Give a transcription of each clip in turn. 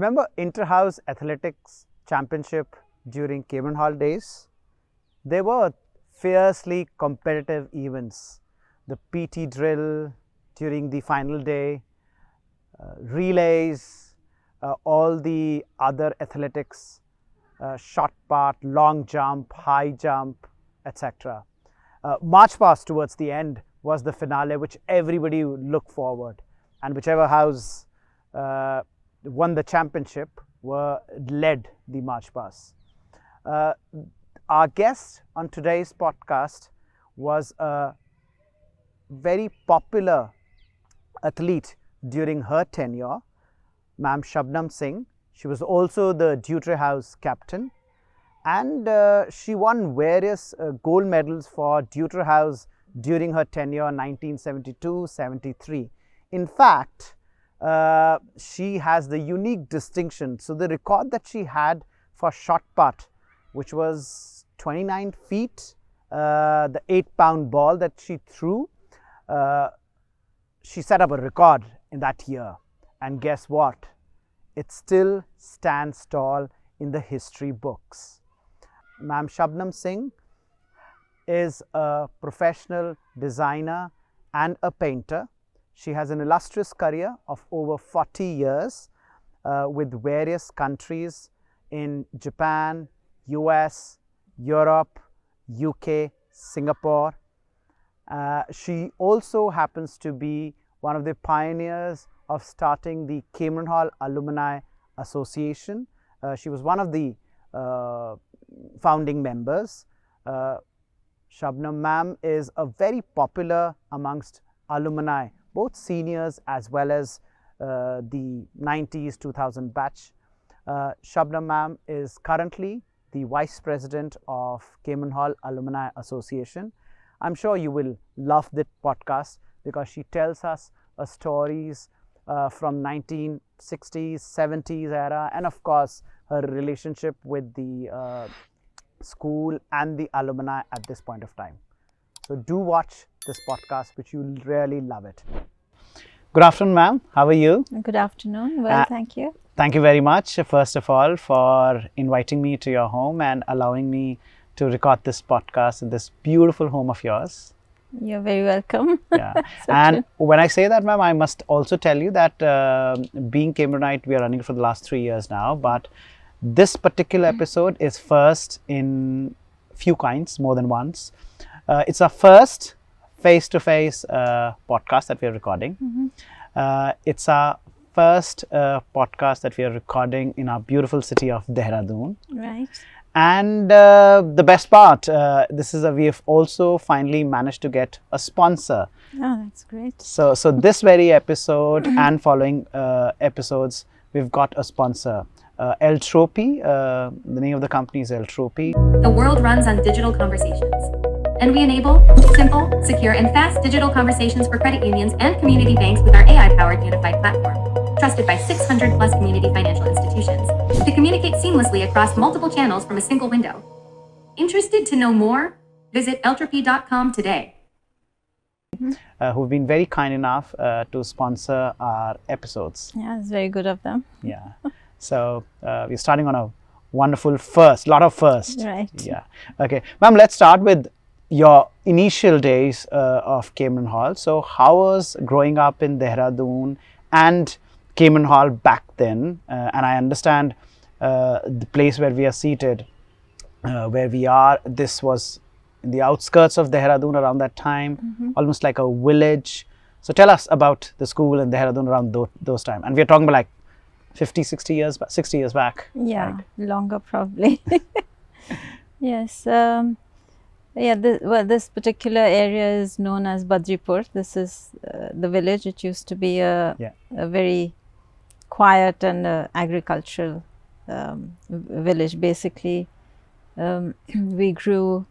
remember inter-house athletics championship during Camelon Hall days? They were fiercely competitive events. The PT drill during the final day, relays, all the other athletics, shot put, long jump, high jump, etc. March past towards the end was the finale, which everybody would look forward, and whichever house won the championship led the march past. Our guest on today's podcast was a very popular athlete during her tenure, Ma'am Shabnam Singh. She was also the Deutre House captain, and she won various gold medals for Deutre House during her tenure 1972-73. In fact, she has the unique distinction. So the record that she had for shot put, which was 29 feet, the 8-pound ball that she threw, she set up a record in that year. And guess what? It still stands tall in the history books. Ma'am Shabnam Singh is a professional designer and a painter. She has an illustrious career of over 40 years with various countries in Japan, US, Europe, UK, Singapore. She also happens to be one of the pioneers of starting the Cambrian Hall Alumni Association. She was one of the founding members. Shabnam ma'am is a very popular amongst alumni, both seniors as well as the 90s, 2000 batch. Shabnam ma'am is currently the Vice President of Camelon Hall Alumni Association. I'm sure you will love this podcast because she tells us stories from 1960s, 70s era, and of course her relationship with the school and the alumni at this point of time. So do watch this podcast, which you'll really love it. Good afternoon, ma'am. How are you? Good afternoon. Well, thank you. Thank you very much, first of all, for inviting me to your home and allowing me to record this podcast in this beautiful home of yours. You're very welcome. Yeah. And when I say that, ma'am, I must also tell you that Being Cambrianite, we are running for the last 3 years now, but this particular episode is first in few kinds, more than once. It's our first face-to-face podcast that we are recording. It's our first podcast that we are recording in our beautiful city of Dehradun. Right. And the best part, we have also finally managed to get a sponsor. Oh, that's great. So this very episode and following episodes, we've got a sponsor. Eltropy, the name of the company is Eltropy. The world runs on digital conversations, and we enable simple, secure, and fast digital conversations for credit unions and community banks with our AI-powered unified platform, trusted by 600 plus community financial institutions, to communicate seamlessly across multiple channels from a single window. Interested to know more? Visit eltropy.com today. Who've been very kind enough to sponsor our episodes. Yeah, it's very good of them. Yeah. So we're starting on a wonderful first, lot of first. Right. Yeah. Okay. Ma'am, let's start with your initial days of Camelon Hall. So how was growing up in Dehradun and Camelon Hall back then? And I understand the place where we are seated, where we are, this was in the outskirts of Dehradun around that time, almost like a village. So tell us about the school in Dehradun around those time. And we're talking about like 50, 60 years back. Yeah, right? Longer probably. Yes. This particular area is known as Badripur. This is the village. It used to be a very quiet and agricultural village. Basically, we grew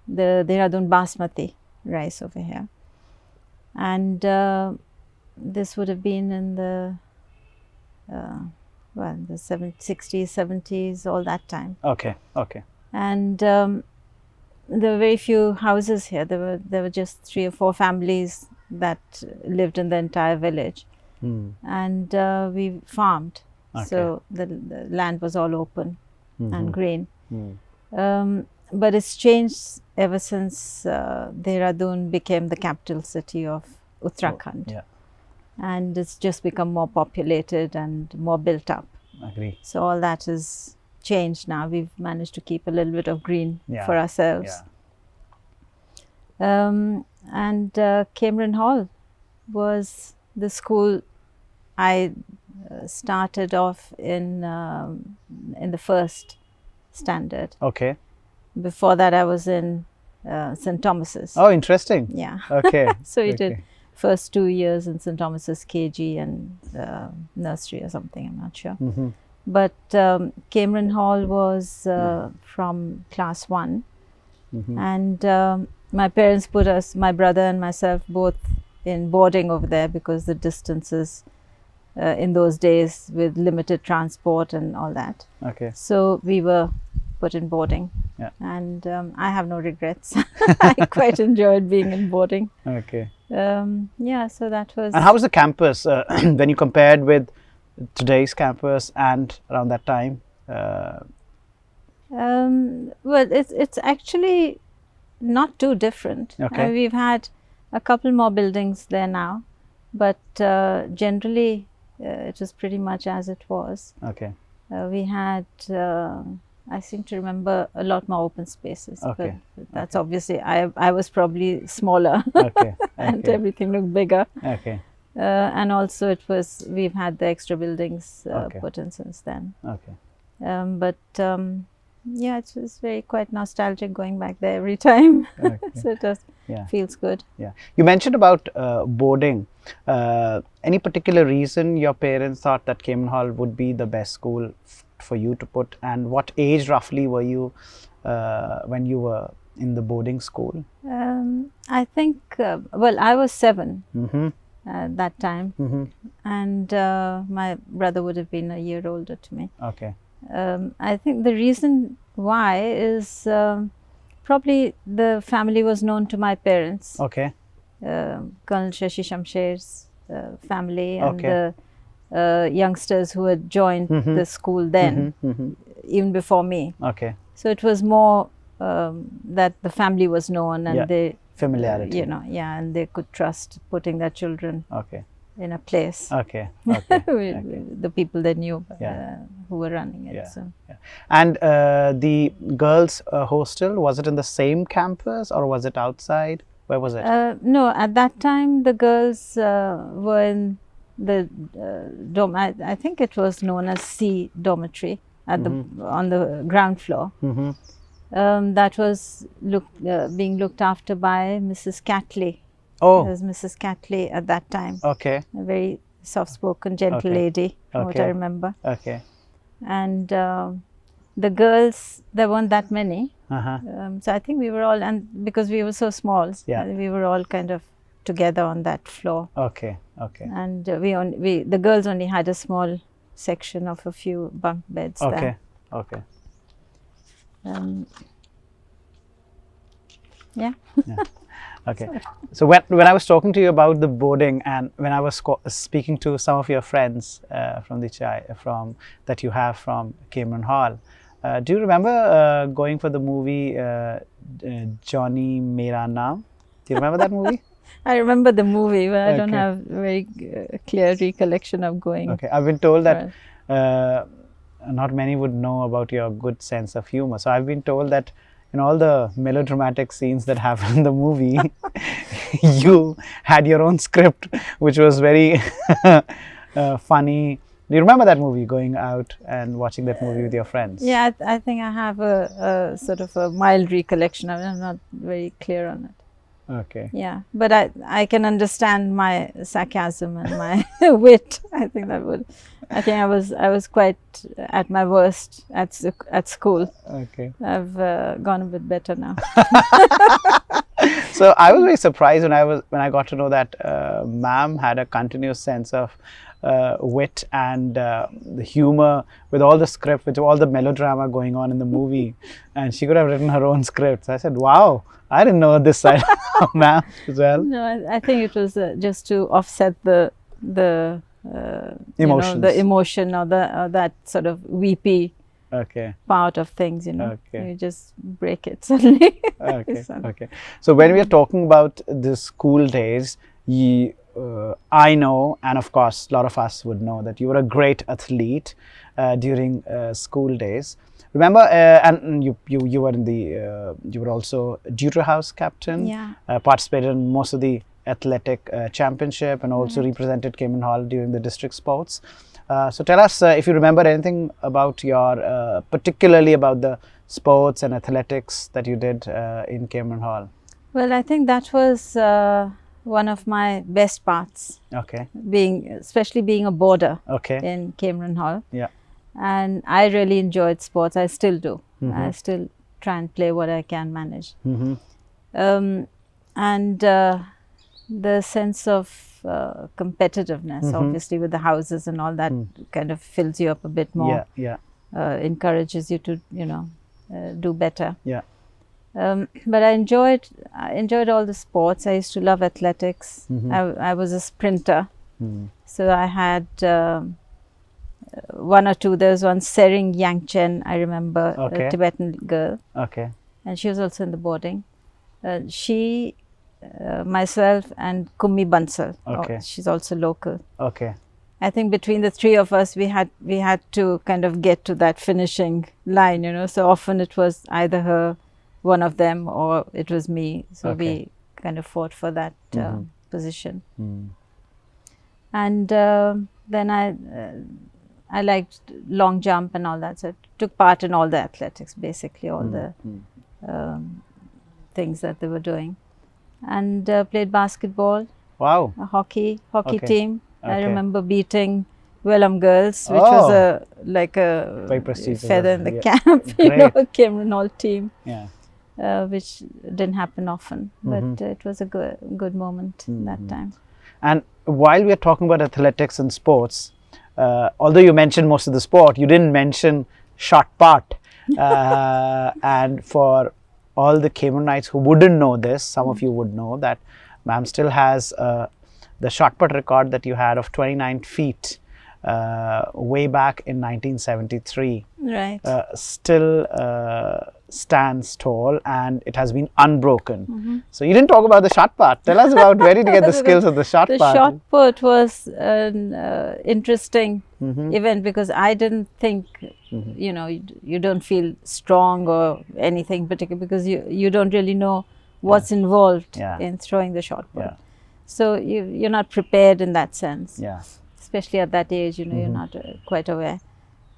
the Dehradun basmati rice over here, and this would have been in the the 60s, 70s, all that time. Okay. And there were very few houses here. There were just 3 or 4 families that lived in the entire village. And we farmed. So the land was all open and green. But it's changed ever since Dehradun became the capital city of Uttarakhand. And it's just become more populated and more built up. Agree. So all that is changed now. We've managed to keep a little bit of green for ourselves. And Cambrian Hall was the school I started off in the first standard. Okay. Before that, I was in St. Thomas's. Oh, interesting. Yeah. Okay. So we did first 2 years in St. Thomas's KG and nursery or something, I'm not sure. But Cambrian Hall was from class 1. And my parents put us, my brother and myself, both in boarding over there because the distances in those days with limited transport and all that. Okay. So we were put in boarding. And I have no regrets. I quite enjoyed being in boarding. Okay. Yeah, so that was... And how was the campus when you compared with today's campus and around that time? Well, it's actually not too different. Okay. We've had a couple more buildings there now, but generally it was pretty much as it was. Okay. We had, I seem to remember, a lot more open spaces. Okay. But that's obviously, I was probably smaller. Okay. And everything looked bigger. Okay. And also we've had the extra buildings put in since then. Okay. But yeah, it's very quite nostalgic going back there every time. Okay. So it does feels good. Yeah. You mentioned about boarding. Any particular reason your parents thought that Camelon Hall would be the best school for you to put, and what age roughly were you when you were in the boarding school? I think, well, I was 7 at that time, and my brother would have been a year older to me. Okay. I think the reason why is probably the family was known to my parents. Okay. Colonel Shashi Shamsher's family and the youngsters who had joined the school then, even before me. Okay. So it was more that the family was known and they familiarity. You know, and they could trust putting their children in a place. Okay. Okay. The people they knew who were running it. So. And the girls' hostel, was it in the same campus or was it outside? Where was it? No, at that time the girls were in the dorm. I think it was known as C dormitory at on the ground floor. That was being looked after by Mrs. Catley. Oh. It was Mrs. Catley at that time. Okay. A very soft-spoken, gentle lady, from what I remember. Okay. And the girls, there weren't that many. So I think we were all, and because we were so small, we were all kind of together on that floor. Okay. Okay. And the girls only had a small section of a few bunk beds there. Okay. Okay. So when I was talking to you about the boarding, and when I was speaking to some of your friends from that you have from Camelon Hall, do you remember going for the movie Johnny Mera Naam? Do you remember that movie? I remember the movie, but I don't have a very clear recollection of going. Okay, I've been told that not many would know about your good sense of humor. So I've been told that in all the melodramatic scenes that happen in the movie, you had your own script, which was very funny. Do you remember that movie, going out and watching that movie with your friends? Yeah, I think I have a sort of a mild recollection. I'm not very clear on it. Okay. Yeah, but I can understand my sarcasm and my wit. I think I was quite at my worst at school. Okay. I've gone a bit better now. So I was very surprised when I got to know that ma'am had a continuous sense of wit and the humor with all the script, with all the melodrama going on in the movie, and she could have written her own scripts. I said, wow, I didn't know this side of ma'am as well. No, I think it was just to offset the Emotions. the emotion or that sort of weepy part of things, you just break it suddenly. Okay. So when we are talking about the school days, I know, and of course a lot of us would know, that you were a great athlete during school days. Remember, and you were in the you were also Deuter House captain. Yeah. Participated in most of the athletic championship, and also represented Camelon Hall during the district sports. So tell us if you remember anything about your, particularly about the sports and athletics that you did in Camelon Hall. Well, I think that was one of my best parts. Okay. Especially being a boarder in Cambrian Hall. Yeah. And I really enjoyed sports. I still do. I still try and play what I can manage. And the sense of competitiveness, obviously with the houses and all that, kind of fills you up a bit more. Encourages you to, do better. But I enjoyed all the sports. I used to love athletics. I was a sprinter. So I had one or two. There was one, Sering Yangchen, I remember, a Tibetan girl. And she was also in the boarding. She, myself, and Kummi Bansal. She's also local. I think between the three of us, we had to kind of get to that finishing line, So often it was either her, one of them, or it was me. So we kind of fought for that position. And then I liked long jump and all that. So I took part in all the athletics, basically all the things that they were doing. And played basketball. Wow. A hockey team. I remember beating Welham Girls, which was a very prestigious feather in the cap, Camelon Hall team. Which didn't happen often, but it was a good moment that time. And while we are talking about athletics and sports, although you mentioned most of the sport, you didn't mention shot put. And for all the Cambrianites who wouldn't know this, some of you would know that ma'am still has the shot put record that you had of 29 feet way back in 1973. Right. Still stands tall, and it has been unbroken. So you didn't talk about the shot put. Tell us about where did you get the skills of the shot put? The shot put was an interesting event, because I didn't think, you don't feel strong or anything particular, because you don't really know what's involved in throwing the shot put. So you're not prepared in that sense. Especially at that age, you're not quite aware.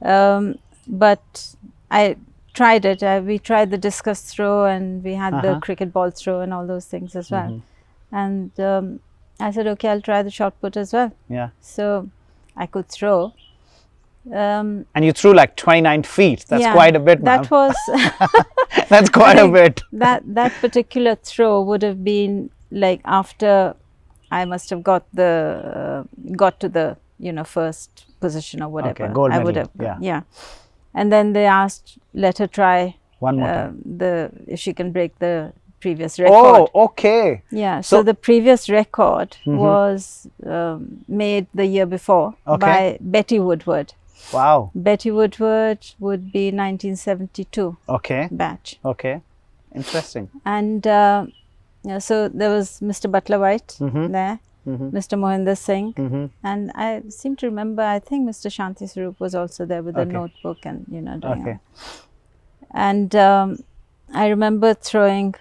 But I tried it. We tried the discus throw, and we had the cricket ball throw and all those things as well. And I said, okay, I'll try the shot put as well. So I could throw. And you threw like 29 feet. That's quite a bit, ma'am. That was that's quite a bit. That particular throw would have been like after I must have got to the first position or whatever. Gold medal. I would have. And then they asked, let her try one more time. If she can break the previous record. Oh, okay. Yeah. So the previous record was made the year before by Betty Woodward. Wow. Betty Woodward would be 1972 batch. Interesting. And so there was Mr. Butler White there, Mr. Mohinder Singh, and I seem to remember, I think Mr. Shanti Swarup was also there with a notebook and doing all. And I remember throwing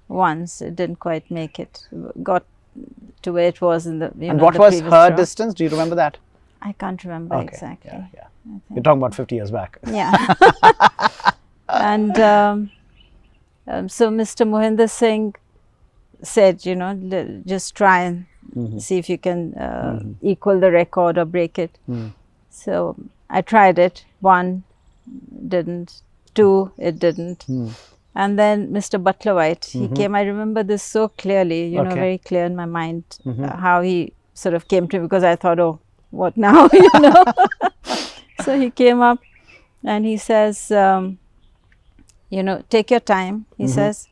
once, it didn't quite make it, got to where it was in the and what was her distance? Do you remember that? I can't remember exactly. You're talking about 50 years back. And so Mr. Mohinder Singh said, just try and see if you can equal the record or break it. So I tried it. 1, didn't. 2, it didn't. And then Mr. Butler White, he came. I remember this so clearly, very clear in my mind, how he sort of came to me, because I thought, oh, what now, So he came up and he says, take your time, he says,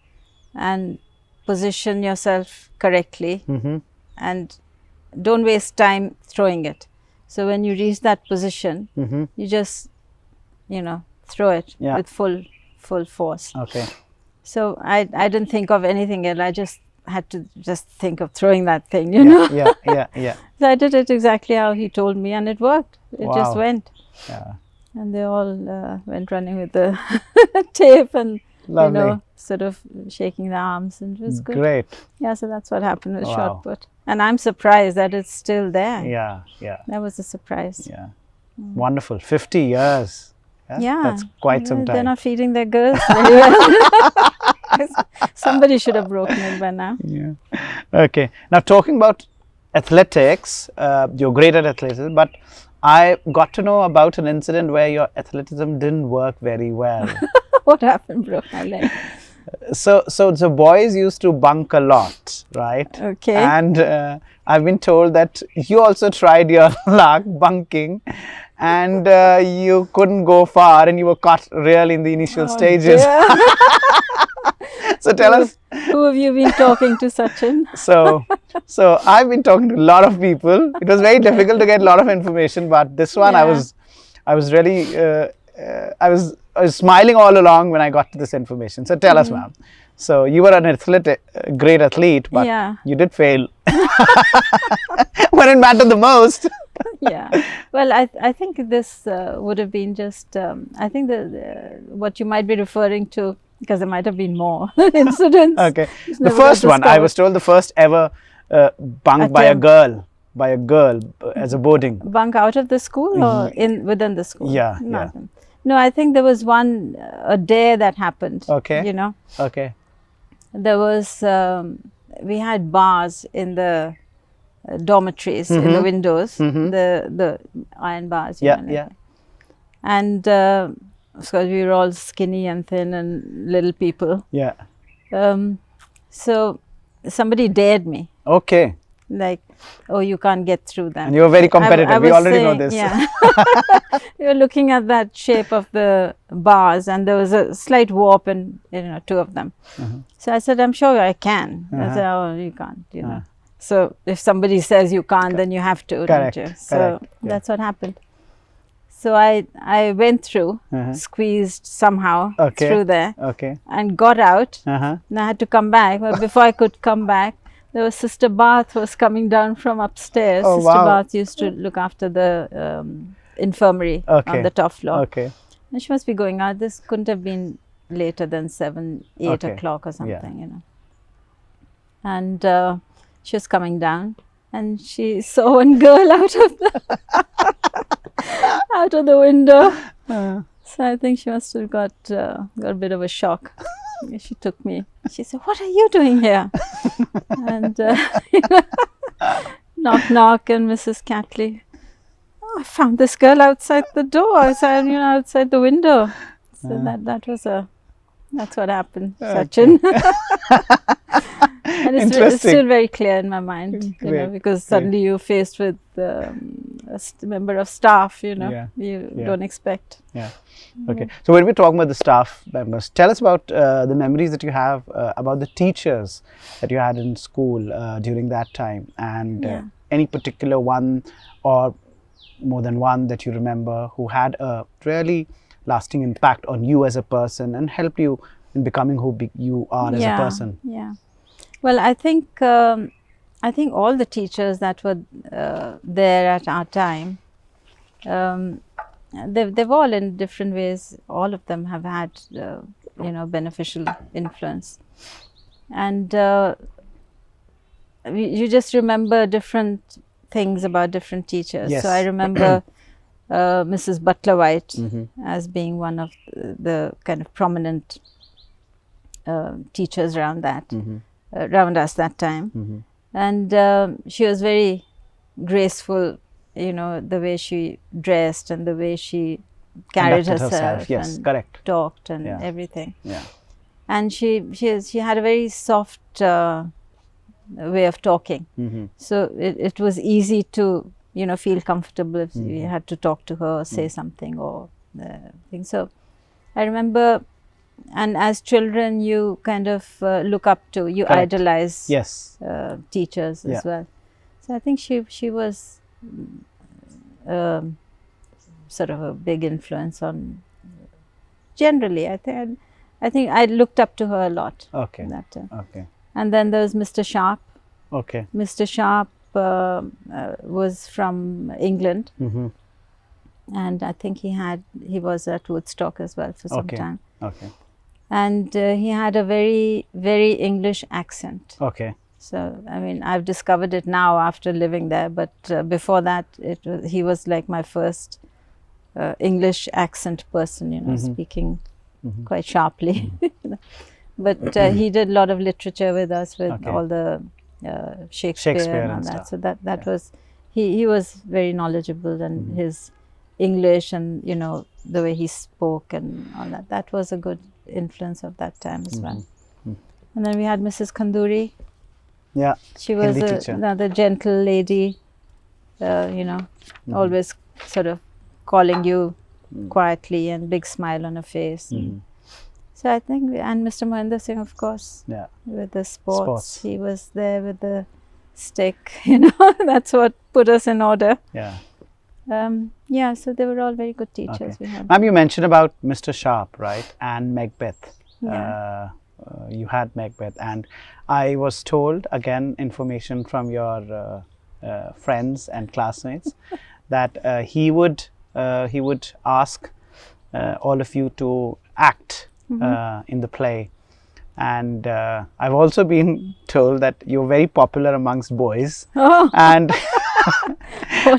and position yourself correctly, and don't waste time throwing it, So when you reach that position, you just, throw it with full force. Okay. So I didn't think of anything else. I just had to think of throwing that thing, you know. Yeah. So I did it exactly how he told me, and it worked. It just went. Yeah. And they all went running with the tape and, Lovely. sort of shaking their arms, and it was good. Great. Yeah, so that's what happened with shot put. And I'm surprised that it's still there. Yeah. That was a surprise. Yeah. Wonderful. 50 years. Yeah. That's quite some time. They're not feeding their girls very well. Somebody should have broken it by now. Yeah. Okay. Now, talking about athletics, you're great at athleticism, but I got to know about an incident where your athleticism didn't work very well. What happened, bro? I like. So the boys used to bunk a lot, right? Okay. And I've been told that you also tried your luck bunking, and you couldn't go far, and you were caught really in the initial stages. So tell us. Who have you been talking to, Sachin? So I've been talking to a lot of people. It was very difficult to get a lot of information, but this one I was really I was smiling all along when I got to this information. So tell us, ma'am. So you were an great athlete, but you did fail when it mattered the most. Yeah. Well, I think this would have been just, I think what you might be referring to, because there might have been more incidents. Okay. The first one, I was told the first ever bunk by a girl as a boarding. Bunk out of the school or within the school? Yeah. No, I think there was a day that happened. Okay. Okay. There was, we had bars in the dormitories, in the windows, the iron bars. Yeah. And because we were all skinny and thin and little people. Yeah. So somebody dared me. Okay. Like, oh, you can't get through them. And you were very competitive. We already know this. Yeah. You were looking at that shape of the bars, and there was a slight warp in two of them. So I said, I'm sure I can. I said, oh, you can't, So if somebody says you can't, then you have to, don't you? So that's what happened. So I went through, squeezed somehow through there, and got out. And I had to come back. But before I could come back, there was Sister Bath was coming down from upstairs. Oh, Sister Bath used to look after the infirmary on the top floor. And she must be going out. This couldn't have been later than 7, 8 o'clock or something, And she was coming down, and she saw one girl out of the window. So I think she must have got a bit of a shock. She took me. She said, "What are you doing here?" And knock, knock, and Mrs. Catley. Oh, I found this girl outside the door. Outside the window. So that's what happened, Sachin. And it's still very clear in my mind, because suddenly you're faced with a member of staff, you don't expect. Yeah. Okay. So when we're talking about the staff members, tell us about the memories that you have about the teachers that you had in school during that time, and any particular one or more than one that you remember who had a really lasting impact on you as a person and helped you in becoming who you are as a person. Yeah. Well, I think all the teachers that were there at our time, they've all in different ways. All of them have had beneficial influence, and you just remember different things about different teachers. Yes. So I remember Mrs. Butler White as being one of the kind of prominent teachers around us that time. And she was very graceful, the way she dressed and the way she carried herself yes, and correct. talked and everything. Yeah. And she had a very soft way of talking. So it was easy to feel comfortable if you had to talk to her or say something or thing. So I remember, and as children you kind of look up to, you correct. Idolize Yes. teachers as well. So I think she was sort of a big influence on. Generally, I think I looked up to her a lot. Okay. That time. Okay. And then there was Mr. Sharp. Okay. Mr. Sharp was from England, and I think he was at Woodstock as well for some time. Okay. And he had a very, very English accent. Okay. So I mean, I've discovered it now after living there, but before that, he was like my first English accent person, you know, speaking quite sharply. But he did a lot of literature with us, with all the Shakespeare and all that. So that was, he was very knowledgeable, and his English and, you know, the way he spoke and all that, that was a good influence of that time as well. And then we had Mrs. Kanduri. Yeah. She was another gentle lady, you know, always sort of calling you quietly and big smile on her face. So I think, and Mr. Mohinder Singh, of course, with the sports. He was there with the stick, you know, that's what put us in order. Yeah. Yeah, so they were all very good teachers. Okay. Ma'am, you mentioned about Mr. Sharp, right, and Macbeth. Yeah. You had Macbeth, and I was told, again, information from your friends and classmates, that he would ask all of you to act in the play. And I've also been told that you're very popular amongst boys, and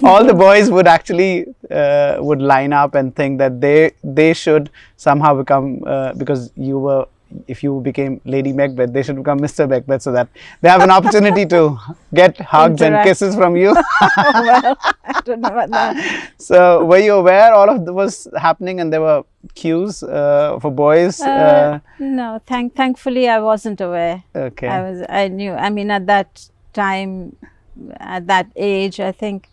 all the boys would actually would line up and think that they should somehow become, because you were, if you became Lady Macbeth, they should become Mr. Macbeth, so that they have an opportunity to get hugs and kisses from you. Well, I don't know about that. So were you aware all of that was happening, and there were cues for boys? No, thankfully I wasn't aware. Okay. I knew, I mean, at that time, at that age, I think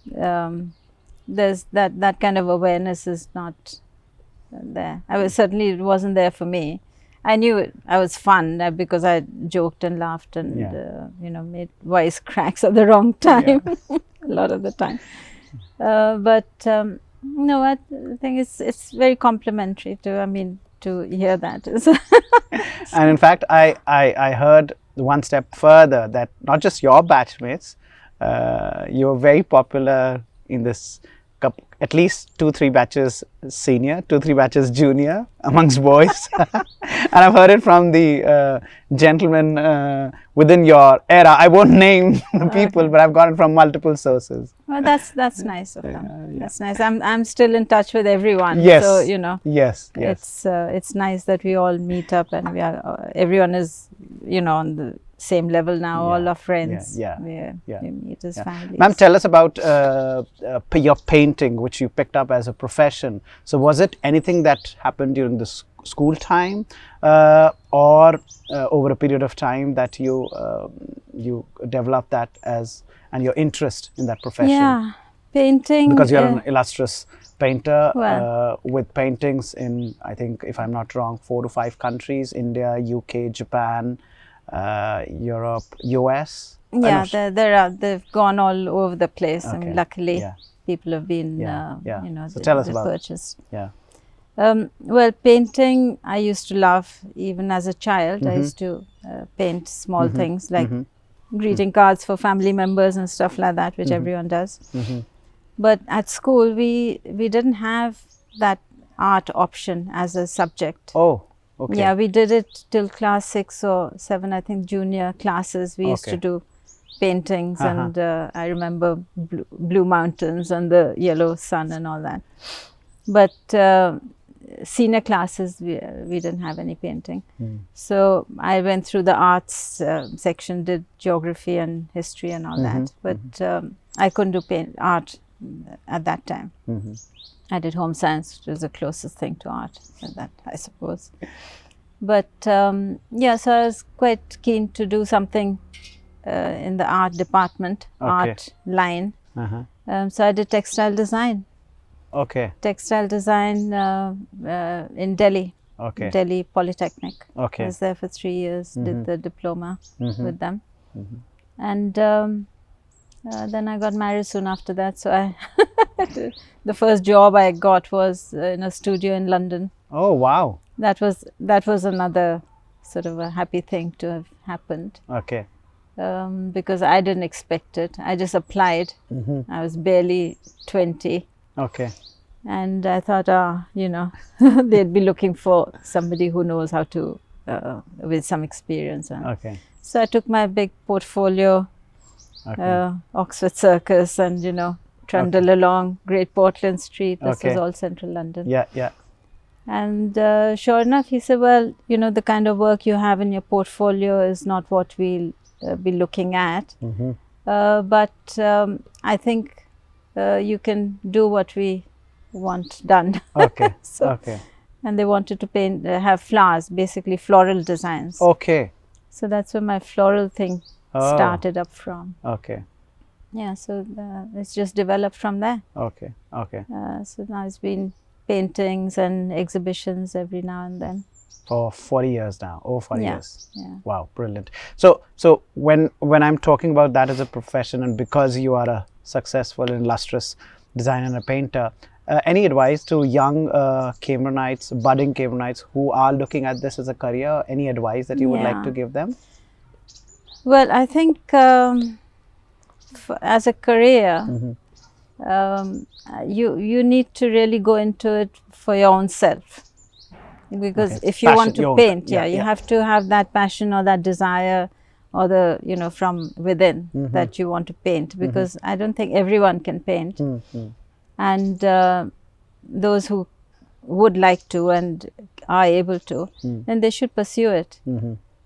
there's that kind of awareness is not there. Certainly it wasn't there for me. I knew I was fun because I joked and laughed and you know, made wisecracks at the wrong time a lot of the time. But no, I think it's very complimentary to hear that. And in fact, I heard one step further that not just your batchmates, you were very popular in this at least 2-3 batches senior, 2-3 batches junior amongst boys. And I've heard it from the gentlemen within your era. I won't name the people, but I've got it from multiple sources. Well, that's nice of them. That's nice. I'm still in touch with everyone. Yes. So, you know. Yes. It's nice that we all meet up, and we are everyone is, you know, on the same level now. All our friends. We meet as families. Ma'am, tell us about your painting, which you picked up as a profession. So was it anything that happened during the school time, or over a period of time that you developed that as, and your interest in that profession? Yeah, painting. Because you're an illustrious painter, with paintings in, I think, if I'm not wrong, 4 to 5 countries: India, UK, Japan, Europe, US. Yeah, they've gone all over the place. Okay. I mean, luckily, people have been, you know, so tell us about purchased. Yeah. Well, painting I used to love even as a child. I used to paint small things like greeting cards for family members and stuff like that, which everyone does. But at school, we didn't have that art option as a subject. Oh, okay. Yeah, we did it till class 6 or 7, I think, junior classes. We used to do paintings, and I remember blue mountains and the yellow sun and all that. But senior classes, we didn't have any painting. So I went through the arts section, did geography and history and all that. But I couldn't do art at that time. I did home science, which was the closest thing to art than that, I suppose. But yeah, so I was quite keen to do something in the art department, art line. So I did textile design. Okay. Textile design in Delhi. Okay. Delhi Polytechnic. Okay. I was there for 3 years, did the diploma with them. And Then I got married soon after that. So the first job I got was in a studio in London. Oh, wow. That was another sort of a happy thing to have happened. Okay. Because I didn't expect it. I just applied. I was barely 20. Okay. And I thought, they'd be looking for somebody who knows how to, with some experience. Okay. So I took my big portfolio, Oxford Circus, and trundled along Great Portland Street. This was all central London. Yeah, yeah. And sure enough, he said, well, the kind of work you have in your portfolio is not what we'll be looking at. But I think you can do what we want done. Okay. Okay. And they wanted to paint, have flowers, basically floral designs. Okay. So that's where my floral thing started up from. Okay. Yeah, so it's just developed from there. Okay. Okay. So now it's been paintings and exhibitions every now and then. For 40 years now. Oh, 40 years. Yeah. Wow, brilliant. So when I'm talking about that as a profession, and because you are a successful and illustrious designer and a painter, any advice to young Cambrianites, budding Cambrianites who are looking at this as a career? Any advice that you would like to give them? Well, I think as a career, you need to really go into it for your own self. Because if you want to paint, you have to have that passion or that desire, or the from within that you want to paint. Because I don't think everyone can paint, and those who would like to and are able to, then they should pursue it.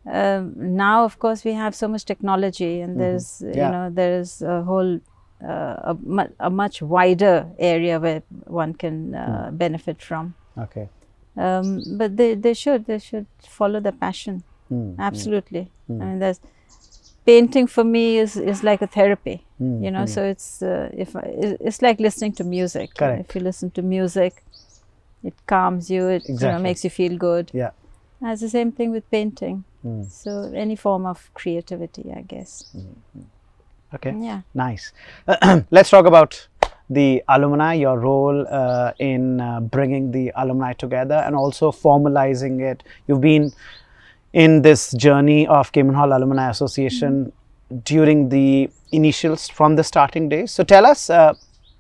Now, of course, we have so much technology, and there's there's a whole a much wider area where one can benefit from. Okay. But they should follow the passion. Absolutely. I mean, there's painting for me is like a therapy. So it's like listening to music. Correct. If you listen to music, it calms you. It makes you feel good. Yeah. It's the same thing with painting. So any form of creativity, I guess. Okay. Yeah. Nice. Let's talk about the alumni, your role in bringing the alumni together and also formalizing it. You've been in this journey of Camelon Hall Alumni Association during the initials, from the starting days. So tell us,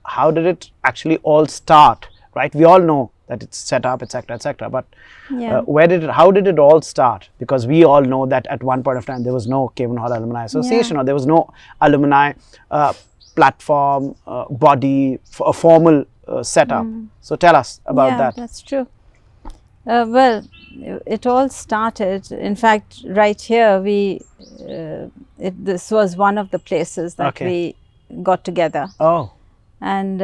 how did it actually all start, right? We all know that it's set up, etc., etc. But how did it all start? Because we all know that at one point of time there was no Camelon Hall Alumni Association, or there was no alumni platform, body, a formal setup. So tell us about that. Yeah, that's true. Well, it all started, in fact, right here. This was one of the places that we got together. Oh. And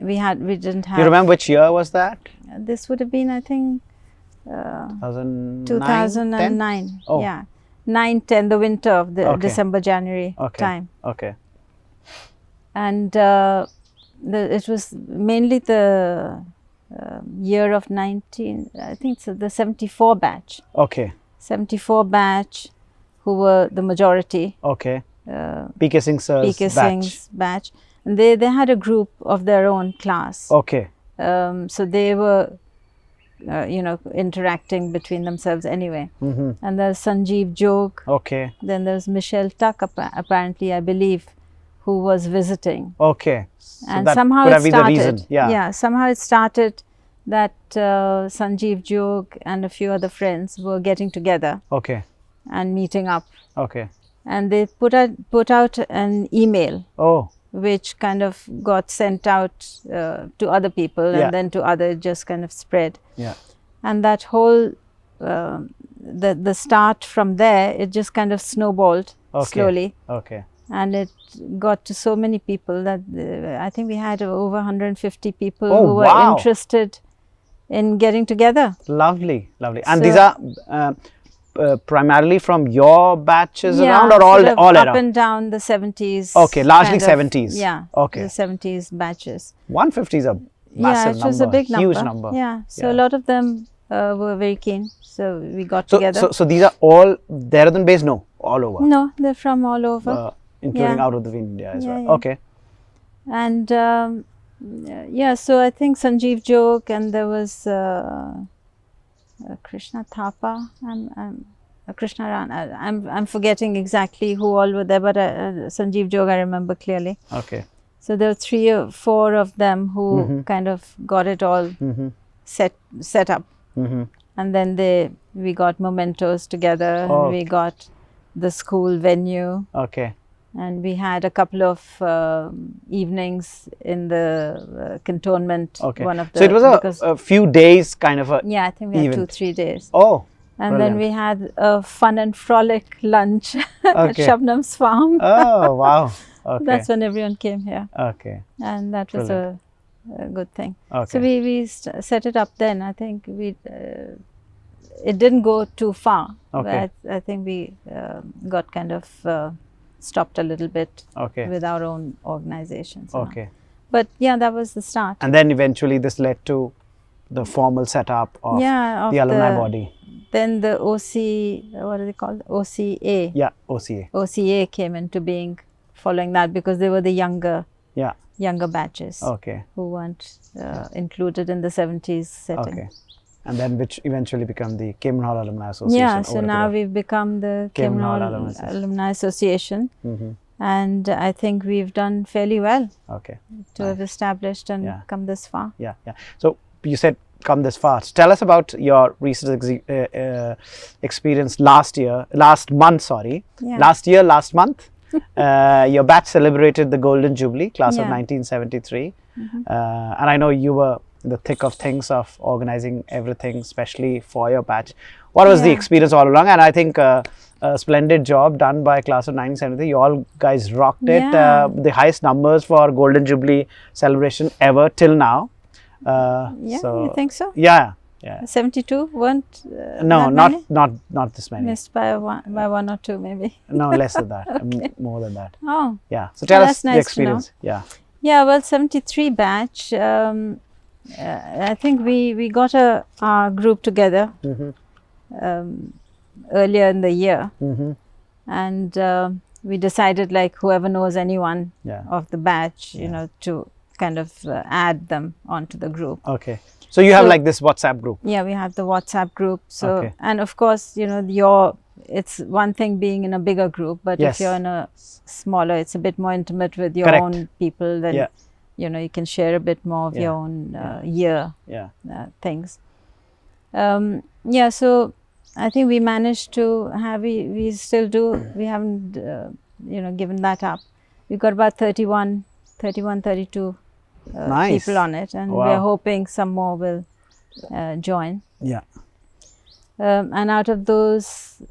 we didn't have. You remember which year was that? This would have been, I think, 2009. 10? Oh. Yeah, 9-10, the winter of the December, January time. Okay. And it was mainly the year of I think so, the 74 batch. Okay. 74 batch, who were the majority. Okay. P.K. Singh's batch. And they had a group of their own class. Okay. So they were, interacting between themselves anyway. And there's Sanjeev Jog. Okay. Then there's Michelle Tuck, apparently, I believe, who was visiting. Okay. So and that somehow could it have been started. The reason. Yeah. Somehow it started that Sanjeev Jog and a few other friends were getting together. Okay. And meeting up. Okay. And they put out an email. Oh. Which kind of got sent out to other people, and then to others, just kind of spread. Yeah. And that whole the start from there, it just kind of snowballed slowly. Okay. And it got to so many people that I think we had over 150 people who were interested in getting together. Lovely, lovely. And so, these are primarily from your batches around, or all up around? And down the 70s. Okay, largely 70s. Yeah. Okay. The 70s batches. 150 is a massive it was a big number. Huge number. Yeah. So a lot of them were very keen. So we got together. So these are all Dehradun based? No, all over? No, they're from all over. including Yeah. out of the India as Yeah, well. yeah. Okay. And yeah, so I think Sanjeev Jog, and there was Krishna Thapa, Krishna Ran. I'm forgetting exactly who all were there, but Sanjeev Jog I remember clearly. Okay. So there were 3 or 4 of them who kind of got it all set up, and then we got mementos together, Oh. and we got the school venue. Okay. And we had a couple of evenings in the cantonment. Okay. One of the, So it was because- a few days kind of a. yeah, I think we had event. 2-3 days. Oh. And brilliant. then we had a fun and frolic lunch at Okay. Shabnam's farm. Oh wow. Okay. That's when everyone came here, Okay. and that was a good thing. Okay. So we set it up then. I think it didn't go too far. Okay. But I think we got kind of stopped a little bit Okay. with our own organizations. and all. Okay. But yeah, that was the start. And then eventually this led to the formal setup of Of the alumni body. Then the what are they called? OCA. Yeah. OCA. OCA came into being following that, because they were the younger batches Okay. who weren't included in the 70s setting. Okay. And then which eventually became the Camelon Hall Alumni Association. Yeah, so over a now period. we've become the Camelon Hall Camelon Alumni Association. Alumni Association, Mhm. and I think we've done fairly well Okay. to have established and Yeah. come this far. Yeah. Yeah. So you said come this far. So tell us about your recent experience last month. Yeah. Last month. Your batch celebrated the Golden Jubilee, class of Yeah. 1973. And I know you were in the thick of things of organizing everything, especially for your batch. What was the Yeah. experience all along? And I think a splendid job done by class of 1973. You all guys rocked it. Yeah. The highest numbers for Golden Jubilee celebration ever till now. Yeah, So, you think so? Yeah. Yeah. 72 weren't No, that many? not this many. Missed by one or two maybe. No, less than that. More than that. Oh, Yeah. So tell us that's the nice to know. experience. Yeah. yeah, well, 73 batch, I think we got our group together earlier in the year, and we decided, like, whoever knows anyone Yeah. of the batch, you know, to kind of add them onto the group. Okay. So you have So- like this WhatsApp group. Yeah, we have the WhatsApp group. So, Okay. and of course, you know, it's one thing being in a bigger group, but Yes. if you're in a smaller, it's a bit more intimate with your Correct. own people, then, Yeah. you know, you can share a bit more of Yeah. your own year Yeah. things. Yeah, so I think we managed to have, we still do, we haven't, you know, given that up. We've got about 32 Nice. people on it, and Wow. we're hoping some more will join. Yeah. And out of those,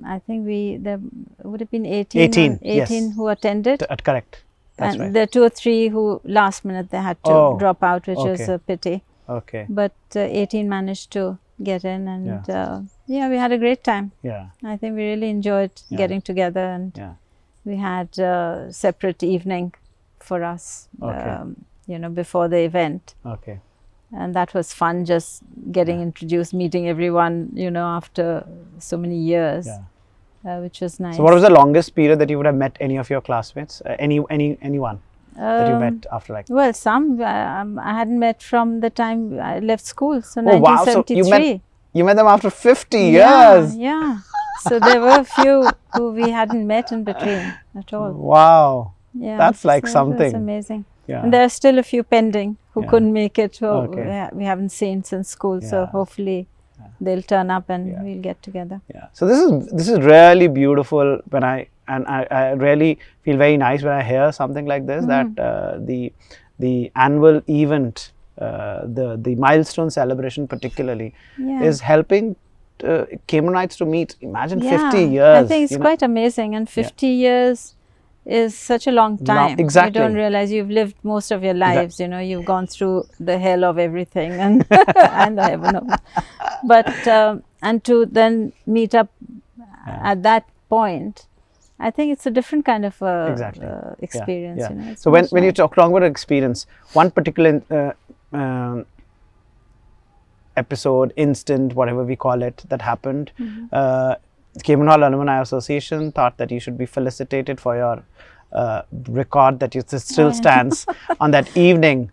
I think there would have been 18 yes. who attended. Correct. That's And right. there are 2 or 3 who last minute they had to Oh, drop out, which is okay. a pity. Okay. But 18 managed to get in, and yeah, we had a great time. Yeah. I think we really enjoyed Yeah. getting together, and Yeah. we had a separate evening for us, Okay. you know, before the event. Okay. And that was fun, just getting introduced, meeting everyone, you know, after so many years, Yeah. which was nice. So what was the longest period that you would have met any of your classmates? Anyone that you met after like? Well, some I hadn't met from the time I left school, so Oh wow! So 1973. you met them after 50 Yeah, years. yeah. So there were a few who we hadn't met in between at all. Wow. Yeah, That's like so something. It was amazing. Yeah. And there are still a few pending who Yeah. couldn't make it, who Okay. we haven't seen since school. So Yeah. hopefully they'll turn up and Yeah. we'll get together. Yeah. So this is really beautiful when I really feel very nice when I hear something like this, that the annual event, the milestone celebration particularly, Yeah. is helping Cambrianites to meet. Imagine Yeah, 50 years. I think it's you know. quite amazing, and 50 years is such a long time. exactly. You don't realize you've lived most of your lives. You know, you've gone through the hell of everything and and the heaven of, but and to then meet up at that point, I think it's a different kind of Exactly. experience. Yeah. You know, it's So when much you nice. talk about experience, one particular episode, instant, whatever we call it, that happened, Camelon Hall Alumni Association thought that you should be felicitated for your record that you still stands on that evening,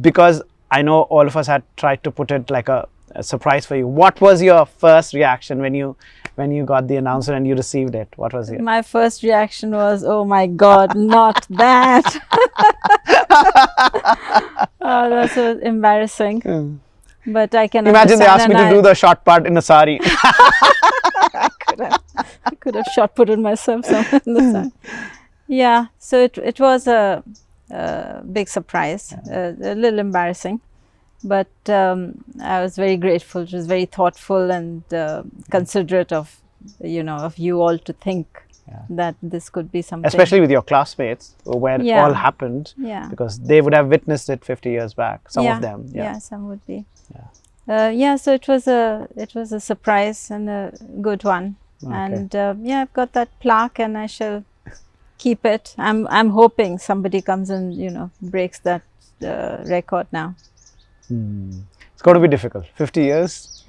because I know all of us had tried to put it like a surprise for you. What was your first reaction when you got the announcement and you received it? What was it? My first reaction was, oh my God, not that. Oh, that was embarrassing. But I can imagine they asked me to do the short part in a sari. I could have shot put it myself somewhere in the sun. Yeah, so it was a big surprise, a little embarrassing, but I was very grateful. It was very thoughtful and considerate of you all to think that this could be something. Especially with your classmates, where it all happened, because they would have witnessed it 50 years back. Some of them, some would be. So it was a surprise and a good one. Okay. And I've got that plaque, and I shall keep it. I'm hoping somebody comes and breaks that record now. It's going to be difficult. 50 years.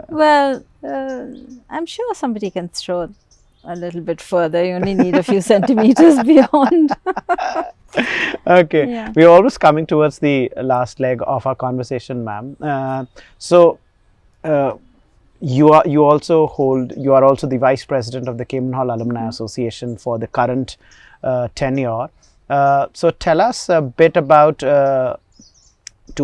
Well, I'm sure somebody can throw a little bit further. You only need a few centimeters beyond. Okay, we're almost coming towards the last leg of our conversation, ma'am. You are also the vice president of the Cambrian Hall Alumni Association for the current tenure. So tell us a bit about, to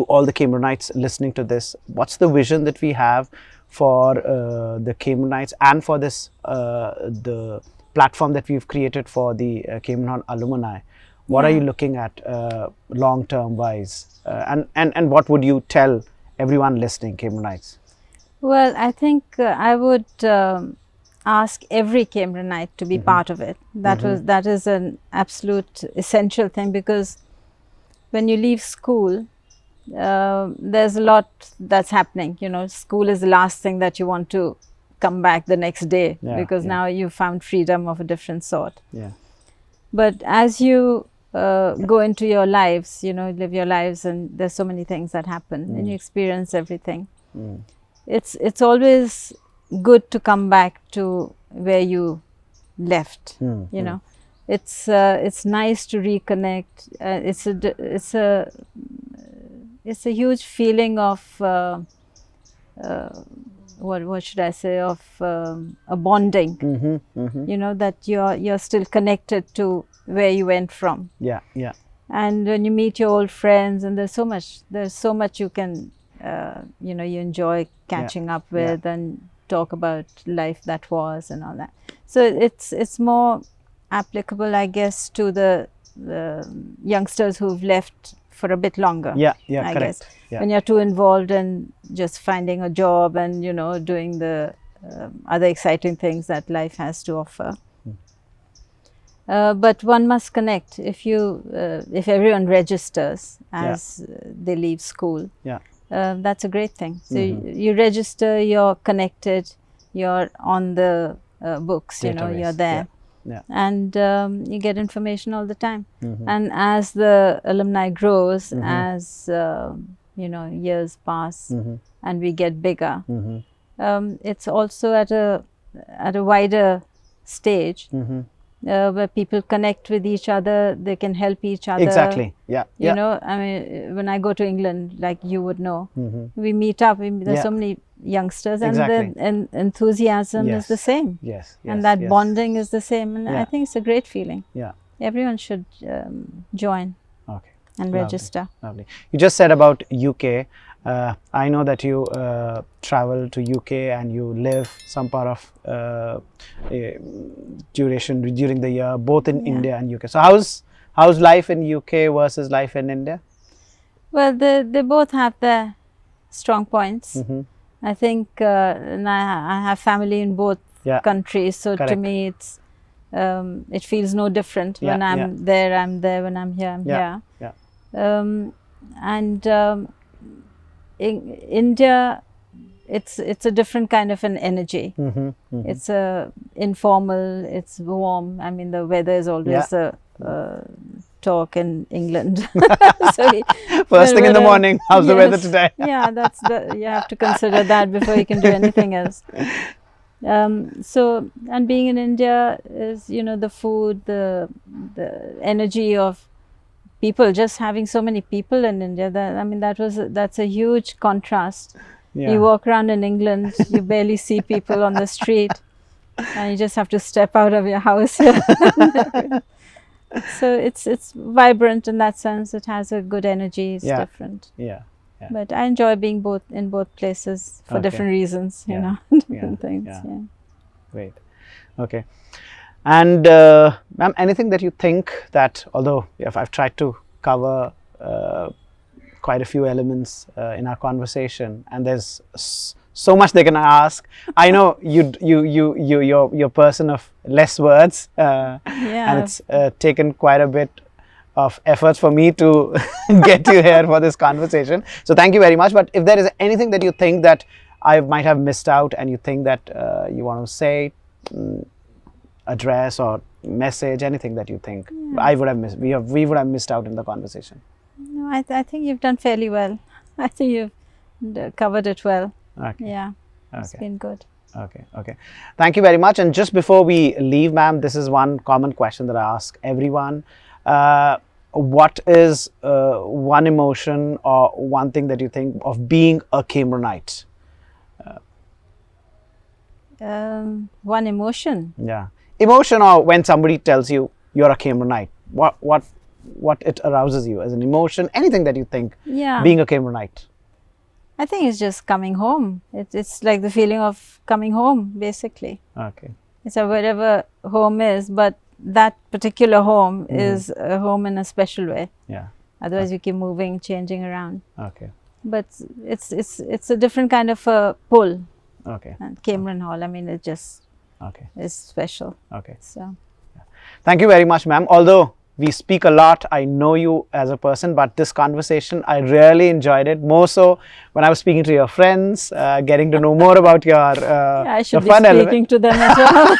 all the Cambrianites listening to this, what's the vision that we have for the Cambrianites and for this the platform that we've created for the Cambrian Hall Alumni? What are you looking at long-term wise, and what would you tell everyone listening, Cambrianites? Well, I think I would ask every Cambrianite to be part of it. That is an absolute essential thing, because when you leave school, there's a lot that's happening. School is the last thing that you want to come back the next day, because now you've found freedom of a different sort. But as you go into your lives, live your lives, and there's so many things that happen, and you experience everything. It's always good to come back to where you left. It's nice to reconnect. It's a huge feeling of what should I say, of a bonding. That you're still connected to where you went from. And when you meet your old friends, and there's so much you can you enjoy catching up with and talk about life that was and all that. So it's more applicable, I guess, to the youngsters who've left for a bit longer. I guess. When you're too involved in just finding a job and doing the other exciting things that life has to offer. But one must connect. If everyone registers as they leave school, that's a great thing. So you register, you're connected, you're on the books, Database. You're there. And you get information all the time. And as the alumni grows, as years pass and we get bigger, it's also at a wider stage. Where people connect with each other, they can help each other. Exactly. I mean, when I go to England, like you would know, we meet up. There's so many youngsters, and the enthusiasm is the same. And that bonding is the same. And I think it's a great feeling. Everyone should join and register. Lovely. You just said about UK. I know that you travel to UK and you live some part of duration during the year, both in India and UK. So how's life in UK versus life in India? Well, they both have their strong points. I think, and I have family in both countries, so to me it feels no different. When I'm there, I'm there. When I'm here, I'm here. In India, it's a different kind of an energy. It's informal, it's warm. I mean, the weather is always a talk in England. First thing in the morning, how's the weather today? You have to consider that before you can do anything else. So, and being in India is, you know, the food, the energy of people, just having so many people in India. That, I mean, that's a huge contrast. Yeah. You walk around in England, you barely see people on the street, and you just have to step out of your house here. So it's vibrant in that sense. It has a good energy. It's different. Yeah. Yeah. But I enjoy being in both places for different reasons. You know, different things. Yeah. Great. Okay. And ma'am, anything that you think that, although I've tried to cover quite a few elements in our conversation, and there's so much they can ask. I know you're a person of less words, and it's taken quite a bit of efforts for me to get you here for this conversation. So thank you very much. But if there is anything that you think that I might have missed out, and you think that you want to say, address or message, anything that you think I would have missed, we would have missed out in the conversation. No, I think you've done fairly well. I think you've covered it well. Okay. Yeah, it's been good. Okay. Okay. Thank you very much. And just before we leave, ma'am, this is one common question that I ask everyone. What is one emotion or one thing that you think of being a Cambrianite? One emotion. Yeah, emotion, or when somebody tells you you're a Cambrianite, what it arouses you as an emotion, anything that you think being a Cambrianite. I think it's just coming home. It's like the feeling of coming home, basically. Okay. It's wherever home is, but that particular home is a home in a special way. Yeah. Otherwise, you keep moving, changing around. Okay. But it's a different kind of a pull. Okay. And Camelon Hall, I mean, it just is special. Okay. So, thank you very much, ma'am. Although we speak a lot, I know you as a person, but this conversation, I really enjoyed it. More so when I was speaking to your friends, getting to know more about your I should be fun speaking to them as well.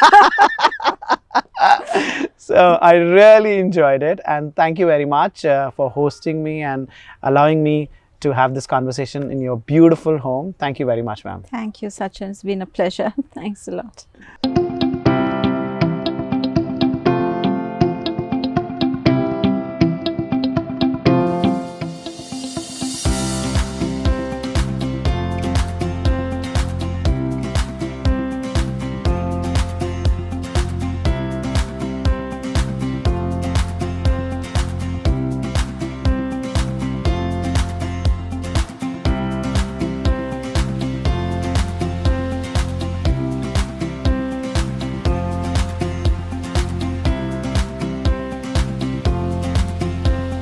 So I really enjoyed it, and thank you very much for hosting me and allowing me to have this conversation in your beautiful home. Thank you very much, ma'am. Thank you, Sachin. It's been a pleasure. Thanks a lot.